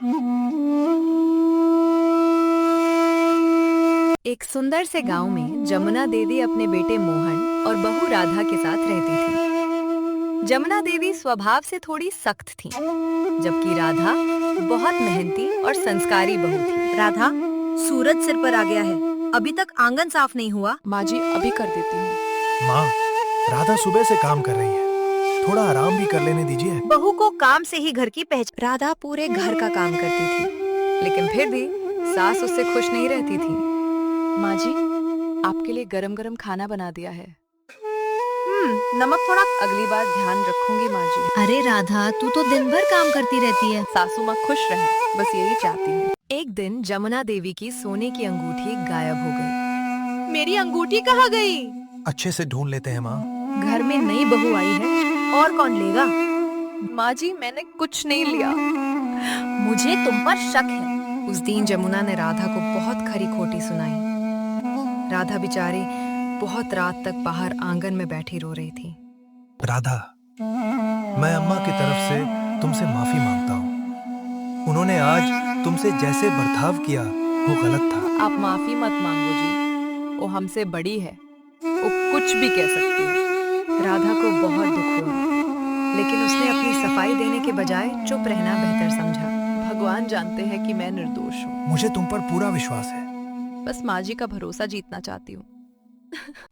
एक सुंदर से गांव में जमुना देवी अपने बेटे मोहन और बहू राधा के साथ रहती थी। जमुना देवी स्वभाव से थोड़ी सख्त थी, जबकि राधा बहुत मेहनती और संस्कारी बहू थी। राधा, सूरज सिर पर आ गया है, अभी तक आंगन साफ नहीं हुआ। माँ जी, अभी कर देती हूँ। माँ, राधा सुबह से काम कर रही है, थोड़ा आराम भी कर लेने दीजिए। बहू को काम से ही घर की पहचान। राधा पूरे घर का काम करती थी, लेकिन फिर भी सास उससे खुश नहीं रहती थी। माँ जी, आपके लिए गरम गरम खाना बना दिया है। नमक थोड़ा। अगली बार ध्यान रखूंगी माँ जी। अरे राधा, तू तो दिन भर काम करती रहती है। सासू माँ खुश रहे, बस यही चाहती हूँ। एक दिन जमुना देवी की सोने की अंगूठी गायब हो गई। मेरी अंगूठी कहाँ गई? अच्छे से ढूंढ लेते हैं माँ। घर में नई बहू आई है, और कौन लेगा? माँ जी, मैंने कुछ नहीं लिया। मुझे तुम पर शक है। उस दिन जमुना ने राधा को बहुत खरी खोटी सुनाई। राधा बेचारी बहुत रात तक बाहर आंगन में बैठी रो रही थी। राधा, मैं अम्मा की तरफ से तुमसे माफी मांगता हूँ। उन्होंने आज तुमसे जैसे बर्ताव किया वो गलत था। आप माफी मत मांगो जी, वो हमसे बड़ी है, वो कुछ भी कह सकती है। राधा को बहुत दुख हुआ, लेकिन उसने अपनी सफाई देने के बजाय चुप रहना बेहतर समझा। भगवान जानते हैं कि मैं निर्दोष हूँ। मुझे तुम पर पूरा विश्वास है। बस माँ जी का भरोसा जीतना चाहती हूँ।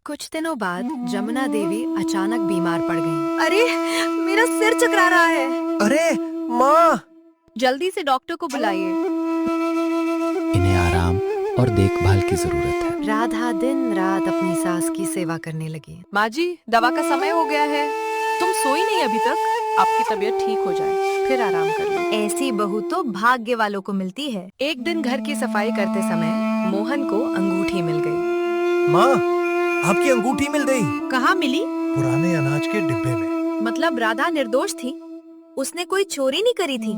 कुछ दिनों बाद जमुना देवी अचानक बीमार पड़ गईं। अरे, मेरा सिर चकरा रहा है। अरे माँ! जल्दी से डॉक्टर को बुलाइए। इन्हें आराम और देखभाल की जरूरत है। राधा दिन रात अपनी सास की सेवा करने लगी। माँ जी, दवा का समय हो गया है, तुम सोई नहीं अभी तक। आपकी तबीयत ठीक हो जाए, फिर आराम कर लो। ऐसी बहू तो भाग्य वालों को मिलती है। एक दिन घर की सफाई करते समय मोहन को अंगूठी मिल गई। माँ, आपकी अंगूठी मिल गई। कहाँ मिली? पुराने अनाज के डिब्बे में। मतलब राधा निर्दोष थी, उसने कोई चोरी नहीं करी थी।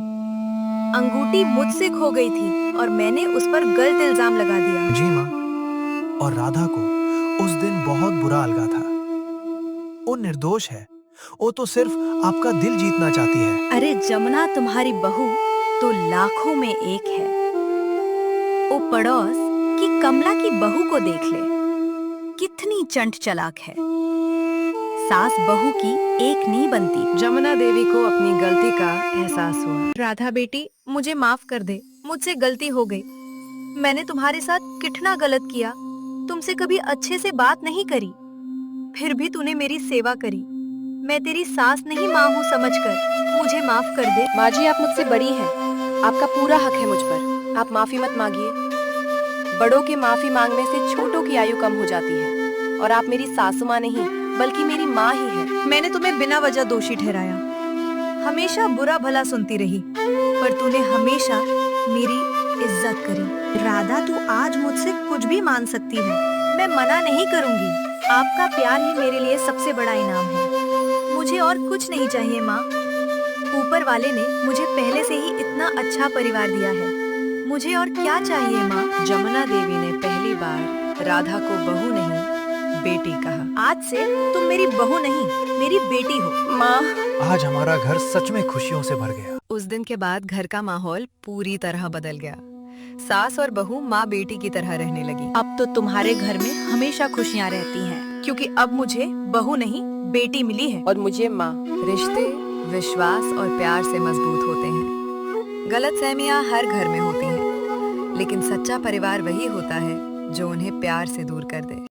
अंगूठी मुझसे खो गई थी और मैंने उस पर गलत इल्जाम लगा दिया। जी माँ, और राधा को उस दिन बहुत बुरा लगा था। वो निर्दोष है, वो तो सिर्फ आपका दिल जीतना चाहती है। अरे जमुना, तुम्हारी बहू तो लाखों में एक है। ओ पड़ोस की कमला की बहू को देख ले, कितनी चंट चालाक है। सास बहू की एक नहीं बनती। जमुना देवी को अपनी गलती का एहसास हुआ। राधा बेटी, मुझे माफ कर दे, मुझसे गलती हो गई। मैंने तुम्हारे साथ कितना गलत किया, तुमसे कभी अच्छे से बात नहीं करी, फिर भी तूने मेरी सेवा करी। मैं तेरी सास नहीं माँ हूँ समझकर, मुझे माफ कर दे। माँ जी, आप मुझसे बड़ी हैं, आपका पूरा हक है मुझ पर। आप माफी मत मांगिए। बड़ों के माफी मांगने से छोटों की आयु कम हो जाती है, और आप मेरी सासू माँ नहीं बल्कि मेरी माँ ही है। मैंने तुम्हें बिना वजह दोषी ठहराया, हमेशा बुरा भला सुनती रही, पर तूने हमेशा मेरी इज्जत करी। राधा, तू आज मुझसे कुछ भी मान सकती है, मैं मना नहीं करूंगी। आपका प्यार ही मेरे लिए सबसे बड़ा इनाम है। मुझे और कुछ नहीं चाहिए माँ। ऊपर वाले ने मुझे पहले से ही इतना अच्छा परिवार दिया है, मुझे और क्या चाहिए माँ। जमुना देवी ने पहली बार राधा को बहू नहीं बेटी कहा। आज से तुम मेरी बहू नहीं, मेरी बेटी हो। माँ, आज हमारा घर सच में खुशियों से भर गया। उस दिन के बाद घर का माहौल पूरी तरह बदल गया। सास और बहू माँ बेटी की तरह रहने लगी। अब तो तुम्हारे घर में हमेशा खुशियाँ रहती हैं, क्योंकि अब मुझे बहू नहीं बेटी मिली है। और मुझे माँ। रिश्ते विश्वास और प्यार से मजबूत होते हैं। गलतफहमियां हर घर में होती हैं, लेकिन सच्चा परिवार वही होता है जो उन्हें प्यार से दूर कर दे।